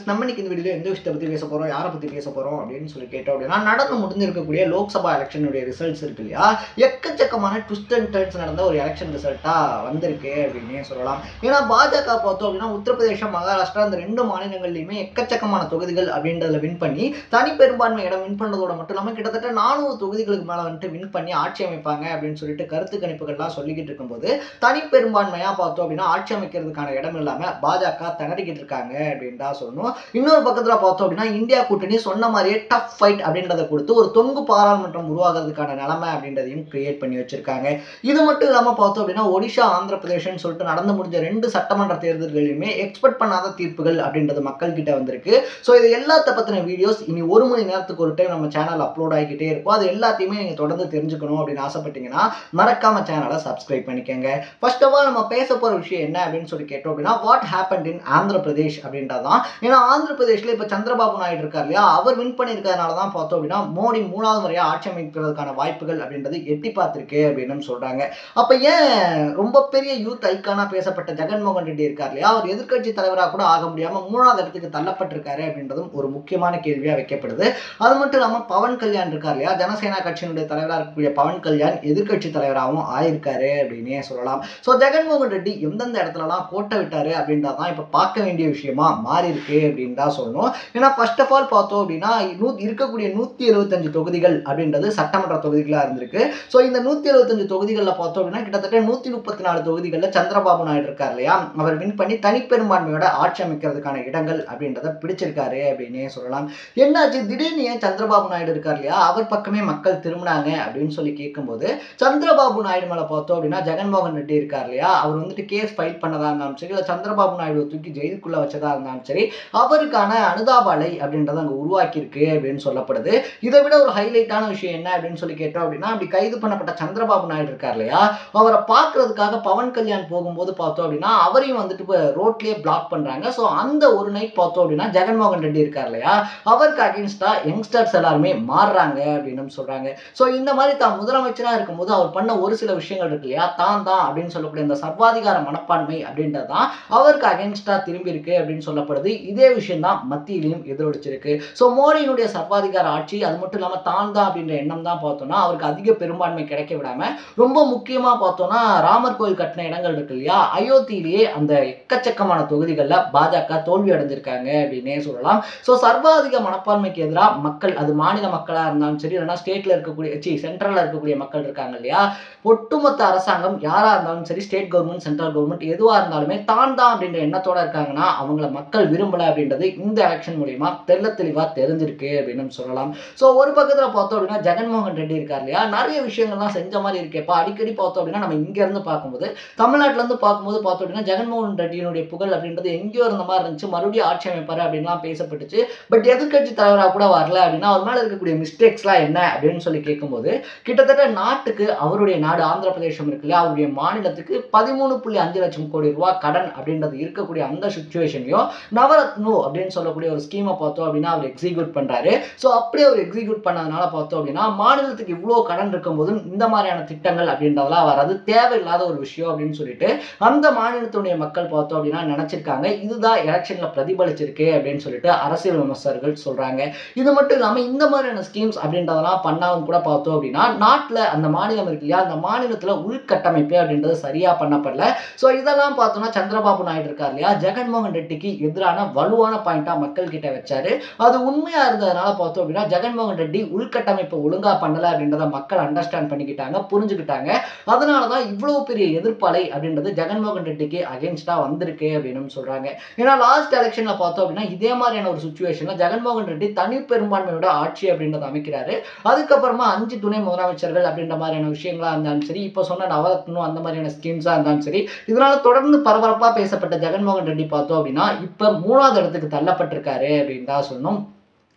நம்ம இன்னைக்கு இந்த வீடியோல எந்த விஷயத்தை பத்தி பேச போறோம், யாரை பத்தி பேச போறோம் அப்படின்னு சொல்லி கேட்டோம் அப்படின்னா, நடந்து முடிஞ்சிருக்கக்கூடிய லோக்சபா எலெக்ஷனுடைய ரிசல்ட்ஸ் இருக்கு இல்லையா, எக்கச்சக்கமான ட்விஸ்ட் அண்ட் டர்ன்ஸ் நடந்த ஒரு எலெக்ஷன் ரிசல்ட்டா வந்திருக்கு அப்படின்னே சொல்லலாம். ஏன்னா பாஜக பார்த்தோம் அப்படின்னா உத்தரப்பிரதேசம், மகாராஷ்டிரா இந்த ரெண்டு மாநிலங்கள்லையுமே எக்கச்சக்கமான தொகுதிகள் அப்படின்றதுல வின் பண்ணி தனி பெரும்பான்மை இடம் வின் பண்ணதோட மட்டும் இல்லாமல் கிட்டத்தட்ட 400 தொகுதிகளுக்கு மேல வந்துட்டு வின் பண்ணி ஆட்சி அமைப்பாங்க அப்படின்னு சொல்லிட்டு கருத்து கணிப்புகள்லாம் சொல்லிக்கிட்டு இருக்கும்போது, தனி பெரும்பான்மையா பார்த்தோம் அப்படின்னா ஆட்சி அமைக்கிறதுக்கான இடம் இல்லாம பாஜக திணறிக்கிட்டு இருக்காங்க அப்படின்னு தான் சொல்லணும். இன்னொரு பக்கத்துல பார்த்தோம் அப்படின்னா இந்தியா கூட்டணி சொன்ன மாதிரியே டஃப் ஃபைட் அப்படின்றத கொடுத்து ஒரு தொங்கு பாராளுமன்றம் உருவாகிறதுக்கான நிலைமை அப்படின்றதையும் கிரியேட் பண்ணி வச்சிருக்காங்க. இது மட்டும் இல்லாம பார்த்தோம் அப்படின்னா ஒடிஷா, ஆந்திர பிரதேசம் சொல்லிட்டு நடந்து முடிஞ்ச 2 சட்டமன்ற தேர்தல்களிலுமே எக்ஸ்பெக்ட் பண்ணாத தீர்ப்புகள் அப்படின்றது மக்கள் கிட்ட வந்திருக்கு. ஸோ இது எல்லாத்த பத்தின வீடியோஸ் இனி 1 மணி நேரத்துக்கு ஒரு டைம் நம்ம சேனல் அப்லோட் ஆகிக்கிட்டே இருக்கும். அது எல்லாத்தையுமே நீங்க தொடர்ந்து தெரிஞ்சுக்கணும் அப்படின்னு ஆசைப்பட்டீங்கன்னா மறக்காம சேனலை சப்ஸ்கிரைப் பண்ணிக்கங்க. ஃபர்ஸ்ட் ஆஃப் ஆல் நம்ம பேச போற விஷயம் என்ன அப்படின்னு சொல்லி கேட்டோம் அப்படின்னா, what happened in Andhra Pradesh அப்படின்றதான். ஏன்னா ஆந்திர பிரதேஷ்ல இப்ப சந்திரபாபு நாயுடு இருக்கார் இல்லையா, அவர் வின் பண்ணியிருக்கிறதுனால தான் பார்த்தோம் அப்படின்னா மோடி 3வது முறையா ஆட்சி அமைக்கிறதுக்கான வாய்ப்புகள் அப்படின்றது எட்டி பார்த்திருக்கு அப்படின்னு சொல்றாங்க. அப்ப ஏன் ரொம்ப பெரிய யூத் ஐக்கானா பேசப்பட்ட ஜெகன்மோகன் ரெட்டி இருக்கார் இல்லையா, அவர் எதிர்க்கட்சி தலைவராக கூட ஆக முடியாம 3வது இடத்துக்கு தள்ளப்பட்டிருக்காரு அப்படின்றதும் ஒரு முக்கியமான கேள்வியா வைக்கப்படுது. அது மட்டும் இல்லாம பவன் கல்யாண் இருக்கார் இல்லையா, ஜனசேனா கட்சியினுடைய தலைவராக இருக்கக்கூடிய பவன் கல்யாண் எதிர்க்கட்சி தலைவராகவும் ஆயிருக்காரு அப்படின்னே சொல்லலாம். ஸோ ஜெகன்மோகன் ரெட்டி எந்தெந்த இடத்துலலாம் கோட்டை விட்டாரு அப்படின்றதான் இப்ப பார்க்க வேண்டிய விஷயமா மாறி இருக்கு அப்படின்னு தான் சொல்லணும். ஏன்னா ஃபர்ஸ்ட் ஆஃப் ஆல் பார்த்தோம் அப்படின்னா இருக்கக்கூடிய 175 தொகுதிகள் அப்படின்றது சட்டமன்ற தொகுதிகளா இருந்திருக்கு. ஸோ இந்த 175 தொகுதிகளில் பார்த்தோம் அப்படின்னா கிட்டத்தட்ட 134 தொகுதிகளில் சந்திரபாபு நாயுடு இருக்கார் இல்லையா, அவர் வின் பண்ணி தனிப்பெரும்பான்மையோட ஆட்சி அமைக்கிறதுக்கான இடங்கள் அப்படின்றத பிடிச்சிருக்காரு அப்படின்னே சொல்லலாம். என்னாச்சு திடீர்னு ஏன் சந்திரபாபு நாயுடு இருக்கார் இல்லையா, அவர் பக்கமே மக்கள் திரும்பினாங்க அப்படின்னு சொல்லி கேட்கும்போது, சந்திரபாபு நாயுடு மேல பார்த்தோம் அப்படின்னா ஜெகன்மோகன் ரெட்டி இருக்கார் இல்லையா, அவர் வந்துட்டு கேஸ் ஃபைல் பண்ணதா இருந்தாலும் சரி, இல்லை சந்திரபாபு நாயுடு தூக்கி ஜெயிலுக்குள்ள வச்சதா இருந்தாலும் சரி, அவருக்கான அனுதாப அலை அப்படின்றத அங்க உருவாக்கி இருக்கு அப்படின்னு சொல்லப்படுது. இதை விட ஒரு ஹைலைட்டான விஷயம் என்ன அப்படின்னு சொல்லி கேட்டோம் அப்படின்னா, அப்படி கைது பண்ணப்பட்ட சந்திரபாபு நாயுடு இருக்கார் இல்லையா, அவரை பார்க்கறதுக்காக பவன் கல்யாண் போகும்போது பார்த்தோம் அப்படின்னா அவரையும் வந்துட்டு ரோட்லயே பிளாக் பண்றாங்க. ஸோ அந்த ஒரு நைட் பார்த்தோம் அப்படின்னா ஜெகன்மோகன் ரெட்டி இருக்கார் இல்லையா, அவருக்கு அகேன்ஸ்டா யங்ஸ்டர்ஸ் எல்லாருமே மாறுறாங்க அப்படின்னு சொல்றாங்க. ஸோ இந்த மாதிரி தான் முதலமைச்சரா இருக்கும்போது அவர் பண்ண ஒரு சில விஷயங்கள் இருக்கு இல்லையா, தான் அப்படின்னு சொல்லக்கூடிய இந்த சர்வாதிகார மனப்பான்மை அப்படின்றதான் அவருக்கு அகேன்ஸ்டா திரும்பி இருக்கு அப்படின்னு சொல்லப்படுது. இதே விஷயம் தான் மத்தியிலையும் எதிரொலிச்சிருக்கு. ஸோ மோடியினுடைய சர்வாதிகார ஆட்சி, அது மட்டும் இல்லாமல் தான் அப்படின்ற எண்ணம் தான் பார்த்தோம்னா அவருக்கு அதிக பெரும்பான்மை கிடைக்க விடாம, ரொம்ப முக்கியமா பார்த்தோம்னா ராமர் கோயில் கட்டின இடங்கள் இருக்கு இல்லையா, அயோத்தியிலேயே அந்த எக்கச்சக்கமான தொகுதிகளில் பாஜக தோல்வி அடைஞ்சிருக்காங்க அப்படின்னே சொல்லலாம். ஸோ சர்வாதிக மனப்பான்மைக்கு எதிராக மக்கள், அது மாநில மக்களா இருந்தாலும் சரி, இல்லைன்னா ஸ்டேட்ல இருக்கக்கூடிய சென்ட்ரல்ல இருக்கக்கூடிய மக்கள் இருக்காங்க இல்லையா, ஒட்டுமொத்த அரசாங்கம் யாரா இருந்தாலும் சரி, ஸ்டேட் கவர்மெண்ட், சென்ட்ரல் கவர்மெண்ட் எதுவா இருந்தாலுமே தான் அப்படின்ற எண்ணத்தோட இருக்காங்கன்னா அவங்கள மக்கள் விரும்பல அப்படின்றது இந்த எலெக்ஷன் மூலியமா தெளிவா தெரிஞ்சிருக்கு அப்படின்னு சொல்லலாம். ஸோ ஒரு பக்கத்துல பார்த்தோம் அப்படின்னா ஜெகன்மோகன் ரெட்டி இருக்கார் இல்லையா, நிறைய விஷயங்கள்லாம் செஞ்ச மாதிரி இருக்கேப்பா. அடிக்கடி பார்த்தோம் அப்படின்னா நம்ம இங்க இருந்து பார்க்கும்போது, தமிழ்நாட்டில இருந்து பார்க்கும்போது பார்த்தோம் அப்படின்னா ஜெகன்மோகன் ரெட்டியினுடைய புகழ் அப்படின்றது எங்கேயோ இருந்த மாதிரி இருந்துச்சு, மறுபடியும் ஆட்சி அமைப்பாரு அப்படின்லாம் பேசப்பட்டுச்சு. பட் எதிர்க்கட்சி தலைவராக கூட வரல அப்படின்னா அவர் மேல இருக்கக்கூடிய மிஸ்டேக்ஸ்லாம் என்ன அப்படின்னு சொல்லி கேட்கும்போது, கிட்டத்தட்ட நாட்டுக்கு, அவருடைய நாடு ஆந்திர பிரதேசம் இருக்கு இல்லையா, அவருடைய மாநிலத்துக்கு 13.5 லட்சம் கோடி ரூபாய் கடன் அப்படின்றது இருக்கக்கூடிய அந்த சிச்சுவேஷன்லையும் நவரத்னு அப்படின்னு சொல்லக்கூடிய ஒரு ஸ்கீமை பார்த்தோம் அப்படின்னா அவர் எக்ஸிக்யூட் பண்றாரு. ஸோ அப்படியே அவர் எக்ஸிக்யூட் பண்ணதுனால பார்த்தோம் அப்படின்னா மாநிலத்துக்கு இவ்வளோ கடன் இருக்கும்போது இந்த மாதிரியான திட்டங்கள் அப்படின்றதெல்லாம் வராது, தேவையில்லாத ஒரு விஷயம் அப்படின்னு சொல்லிட்டு அந்த மாநிலத்துடைய மக்கள் பார்த்தோம் அப்படின்னா நினைச்சிருக்காங்க. இதுதான் எலெக்ஷன்ல பிரதிபலிச்சிருக்கு அப்படின்னு சொல்லிட்டு அரசியல் விமர்சகர்கள் சொல்றாங்க. இது மட்டும் இல்லாம இந்த மாதிரியான ஸ்கீம்ஸ் அப்படின்றதெல்லாம் பண்ணாலும் கூட பார்த்தோம் அப்படின்னா நாட்டில் அந்த மாநிலம் இருக்கு இல்லையா, அந்த மாநிலத்தில் உள்கட்டமைப்பு அப்படின்றது சரியா பண்ணப்படல. ஸோ இதெல்லாம் பார்த்தோம்னா சந்திரபாபு நாயுடு இருக்கார் இல்லையா, ஜெகன்மோகன் ரெட்டிக்கு எதிரான வலுவான பாயிண்டா மக்கள் கிட்ட வச்சாரு. அது உண்மையா இருந்ததுனால பார்த்தோம் அப்படின்னா ஜெகன்மோகன் ரெட்டி உள்கட்டமைப்பு ஒழுங்கா பண்ணல அப்படின்றத மக்கள் அண்டர்ஸ்டாண்ட் பண்ணிக்கிட்டாங்க, புரிஞ்சுக்கிட்டாங்க. அதனாலதான் இவ்வளவு பெரிய எதிர்ப்பாலை அப்படின்றது ஜெகன்மோகன் ரெட்டிக்கு அகேன்ஸ்டா வந்திருக்கு அப்படின்னு சொல்றாங்க. ஏன்னா லாஸ்ட் எலெக்ஷன்ல பார்த்தோம் அப்படின்னா இதே மாதிரியான ஒரு சிச்சுவேஷன்ல ஜெகன்மோகன் ரெட்டி தனி பெரும்பான்மையோட ஆட்சி அப்படின்றத அமைக்கிறாரு. அதுக்கப்புறமா 5 துணை முதலமைச்சர்கள் அப்படின்ற மாதிரியான விஷயங்களா இருந்தாலும் சரி, இப்போ சொன்ன நவரத்னம் அந்த மாதிரியான ஸ்கீம்ஸா இருந்தாலும் சரி, இதனால தொடர்ந்து பரபரப்பா பேசப்பட்ட ஜெகன்மோகன் ரெட்டி பார்த்தோம் அப்படின்னா இப்ப 3வது இடத்துக்கு தள்ளப்பட்டிருக்காரு அப்படின்னு தான் சொல்லணும்.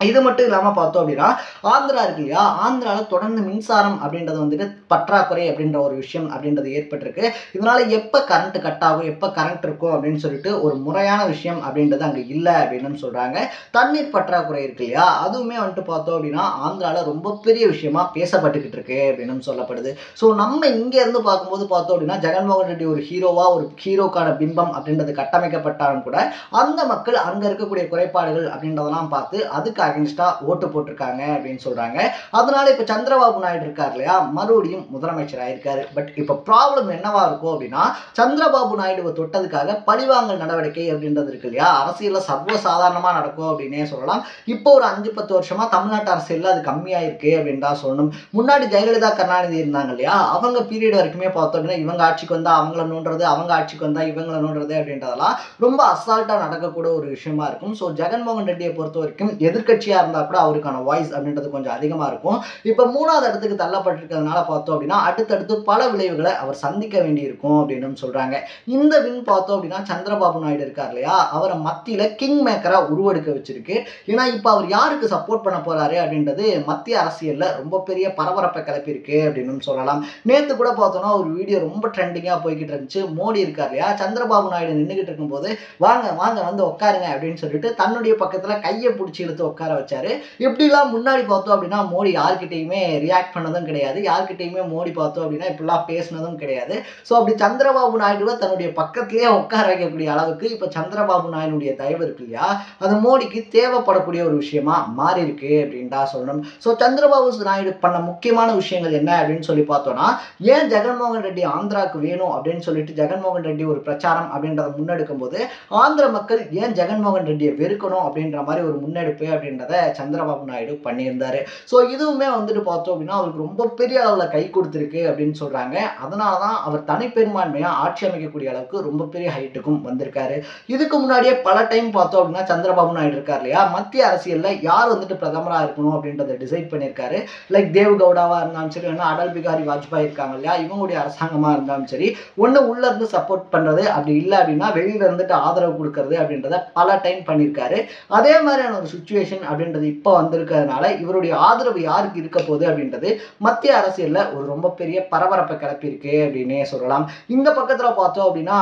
இது மட்டும் இல்லாமல் பார்த்தோம் அப்படின்னா ஆந்திரா இருக்கு இல்லையா, ஆந்திராவில் தொடர்ந்து மின்சாரம் அப்படின்றது வந்துட்டு பற்றாக்குறை அப்படின்ற ஒரு விஷயம் அப்படின்றது ஏற்பட்டிருக்கு. இதனால எப்போ கரண்ட் கட் ஆகும், எப்போ கரண்ட் இருக்கும் அப்படின்னு சொல்லிட்டு ஒரு முறையான விஷயம் அப்படின்றது அங்கே இல்லை அப்படின்னு சொல்கிறாங்க. தண்ணீர் பற்றாக்குறை இருக்கு இல்லையா, அதுவுமே வந்துட்டு பார்த்தோம் அப்படின்னா ஆந்திராவில் ரொம்ப பெரிய விஷயமா பேசப்பட்டுக்கிட்டு இருக்கு அப்படின்னு சொல்லப்படுது. ஸோ நம்ம இங்கேருந்து பார்க்கும்போது பார்த்தோம் அப்படின்னா ஜெகன்மோகன் ரெட்டி ஒரு ஹீரோவா, ஒரு ஹீரோக்கான பிம்பம் அப்படின்றது கட்டமைக்கப்பட்டாலும் கூட அந்த மக்கள் அங்கே இருக்கக்கூடிய குறைபாடுகள் அப்படின்றதெல்லாம் பார்த்து அதுக்கு அகென்ஸ்டா ஓட்டு போட்டிருக்காங்க அப்படின்னு சொல்றாங்க. அதனால இப்ப சந்திரபாபு நாயுடு இருக்கார் இல்லையா, மறுபடியும் முதலமைச்சர் ஆயிருக்காரு. பட் இப்ப ப்ராப்ளம் என்னவா இருக்கும் அப்படின்னா சந்திரபாபு நாயுடுவை தொட்டதுக்காக பழிவாங்கல் நடவடிக்கை அப்படின்றது இருக்கு இல்லையா, அரசியல்ல சர்வசாதாரணமா நடக்கும் அப்படின்னே சொல்லலாம். இப்போ ஒரு 5-10 வருஷமா தமிழ்நாட்டு அரசியல்ல அது கம்மியா இருக்கு அப்படின்னு தான் சொல்லணும். முன்னாடி ஜெயலலிதா கருணாநிதி இருந்தாங்க இல்லையா, அவங்க பீரியட் வரைக்குமே பார்த்தோம் அப்படின்னா இவங்க ஆட்சிக்கு வந்தா அவங்கள நோண்டுறது, அவங்க ஆட்சிக்கு வந்தா இவங்கள நோண்டுறது அப்படின்றதெல்லாம் ரொம்ப அசால்ட்டா நடக்கக்கூடிய ஒரு விஷயமா இருக்கும். ஸோ ஜெகன்மோகன் ரெட்டியை பொறுத்த வரைக்கும் எதிர்க்கட்சியா இருந்தா கூட அவருக்கான வாய்ஸ் அப்படின்றது கொஞ்சம் அதிகமா இருக்கும். இப்ப 3வது இடத்துக்கு தள்ளப்பட்டிருக்கிறதுனால பார்த்தோம் அப்படின்னா அடுத்தடுத்து பல விளைவுகளை அவர் சந்திக்க வேண்டி இருக்கும் அப்படின்னு சொல்றாங்க. இந்த வின் பார்த்தோம் அப்படின்னா சந்திரபாபு நாயுடு இருக்கார் இல்லையா, அவரை மத்தியில கிங் மேக்கரா உருவெடுக்க வச்சிருக்கு. ஏன்னா இப்ப அவர் யாருக்கு சப்போர்ட் பண்ண போறாரு அப்படின்றது மத்திய அரசியல்ல ரொம்ப பெரிய பரபரப்பை கிளப்பி இருக்கு அப்படின்னு சொல்லலாம். நேத்து கூட பார்த்தோம்னா ஒரு வீடியோ ரொம்ப ட்ரெண்டிங்கா போய்கிட்டு இருந்துச்சு. மோடி இருக்கார் இல்லையா, சந்திரபாபு நாயுடு நின்றுகிட்டு இருக்கும்போது வாங்க வாங்க வந்து உட்காருங்க அப்படின்னு சொல்லிட்டு தன்னுடைய பக்கத்துல கையை பிடிச்சி இழுத்து உட்கார வச்சாரு. இப்படிலாம் முன்னாடி பார்த்தோம் அப்படின்னா மோடி யார்கிட்டயுமே ரியாக்ட் பண்ணதும் கிடையாது, யார்கிட்டயுமே மோடி பார்த்தோம் அப்படின்னா இப்படிலாம் பேசினதும் கிடையாது. ஸோ அப்படி சந்திரபாபு நாயுடுவை தன்னுடைய பக்கத்திலேயே உட்கார வைக்கக்கூடிய அளவுக்கு இப்போ சந்திரபாபு நாயுடைய தயவு இருக்கு இல்லையா, அது மோடிக்கு தேவைப்படக்கூடிய ஒரு விஷயமா மாறி இருக்கு அப்படின்னு தான் சொல்லணும். ஸோ சந்திரபாபு நாயுடு பண்ண முக்கியமான விஷயங்கள் என்ன அப்படின்னு சொல்லி பார்த்தோம்னா, ஏன் ஜெகன்மோகன் ரெட்டி ஆந்திராவுக்கு வேணும் அப்படின்னு சொல்லிட்டு ஜெகன்மோகன் ரெட்டி ஒரு பிரச்சாரம் அப்படின்றத முன்னெடுக்கும் போது ஆந்திர மக்கள் ஏன் ஜெகன்மோகன் ரெட்டியை வெறுக்கணும் அப்படின்ற மாதிரி ஒரு முன்னெடுப்பு அப்படின்றத சந்திரபாபு நாயுடு பண்ணியிருந்தாரு. ஸோ இதுவுமே வந்துட்டு பார்த்தோம் அப்படின்னா அவருக்கு ரொம்ப பெரிய அளவில் கை கொடுத்துருக்கு அப்படின்னு சொல்றாங்க. அதனால தான் அவர் தனிப்பெரும்பான்மையாக ஆட்சி அமைக்கக்கூடிய அளவுக்கு ரொம்ப பெரிய ஹைட்டுக்கும் வந்திருக்காரு. இதுக்கு முன்னாடியே பல டைம் பார்த்தோம் அப்படின்னா சந்திரபாபு நாயுடு இருக்கார் இல்லையா, மத்திய அரசியலில் யார் வந்துட்டு பிரதமராக இருக்கணும் அப்படின்றத டிசைட் பண்ணியிருக்காரு. லைக் தேவ் கவுடாவா இருந்தாலும் சரி, இல்லைன்னா அடல் பிகாரி வாஜ்பாய் இருக்காங்க இல்லையா, இவங்களுடைய அரசாங்கமாக இருந்தாலும் சரி, ஒன்று உள்ள இருந்து சப்போர்ட் பண்ணுறது, அப்படி இல்லை அப்படின்னா வெளியில இருந்துட்டு ஆதரவு கொடுக்கறது அப்படின்றத பல டைம் பண்ணியிருக்காரு. அதே மாதிரியான ஒரு சுச்சுவேஷன் அப்படின்றது இப்போ வந்திருக்கிறதுனால இவருடைய ஆதரவு யாருக்கு இருக்க போகுது அப்படின்றது மத்திய அரசியல்ல ஒரு ரொம்ப பெரிய பரபரப்பை கிளப்பியிருக்கு அப்படின்னே சொல்லலாம். இந்த பக்கத்துல பார்த்தோம் அப்படின்னா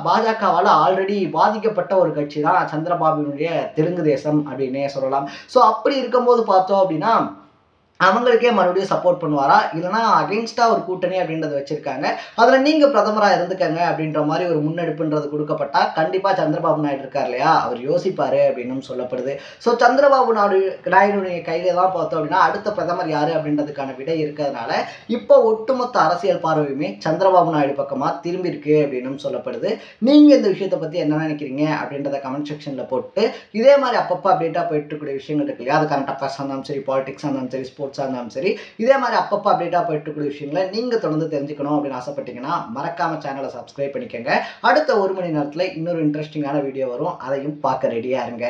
பாஜகவால் ஆல்ரெடி பாதிக்கப்பட்ட ஒரு கட்சி தான் சந்திரபாபுனுடைய தெலுங்கு தேசம் அப்படின்னே சொல்லலாம். ஸோ அப்படி இருக்கும்போது பார்த்தோம் அப்படின்னா அவங்களுக்கே மறுபடியும் சப்போர்ட் பண்ணுவாரா, இல்லைனா அகெயின்ஸ்டா ஒரு கூட்டணி அப்படின்றத வச்சிருக்காங்க, அதில் நீங்க பிரதமராக இருந்துக்கங்க அப்படின்ற மாதிரி ஒரு முன்னெடுப்புன்றது கொடுக்கப்பட்டா கண்டிப்பா சந்திரபாபு நாயுடு இருக்கார் இல்லையா, அவர் யோசிப்பாரு அப்படின்னு சொல்லப்படுது. ஸோ சந்திரபாபு நாயுடைய கையில தான் பார்த்தோம் அப்படின்னா அடுத்த பிரதமர் யாரு அப்படின்றதுக்கான விடை இருக்கிறதுனால இப்போ ஒட்டுமொத்த அரசியல் பார்வையுமே சந்திரபாபு நாயுடு பக்கமா திரும்பி இருக்கு அப்படின்னு சொல்லப்படுது. நீங்க இந்த விஷயத்தை பத்தி என்ன நினைக்கிறீங்க அப்படின்றத கமெண்ட் செக்ஷன்ல போட்டு இதே மாதிரி அப்பப்போ அப்டேட்டா போயிட்டு இருக்கக்கூடிய விஷயங்கள் இருக்கு இல்லையா, அது கரண்ட் அஃபேர்ஸ் இருந்தாலும் சரி, பாலிடிக்ஸ் இருந்தாலும் சரி, ஸ்போர்ட்ஸ் இருந்தாலும் சரி, இதே மாதிரி அப்பப்போ அப்டேட்டா போயிட்டு இருக்கக்கூடிய விஷயங்களை நீங்க தொடர்ந்து தெரிஞ்சுக்கணும் அப்படின்னு ஆசைப்பட்டீங்கன்னா மறக்காம சேனலை சப்ஸ்கிரைப் பண்ணிக்கோங்க. அடுத்த 1 மணி நேரத்தில் இன்னொரு இன்ட்ரெஸ்டிங்கான வீடியோ வரும், அதையும் பார்க்க ரெடியா இருங்க.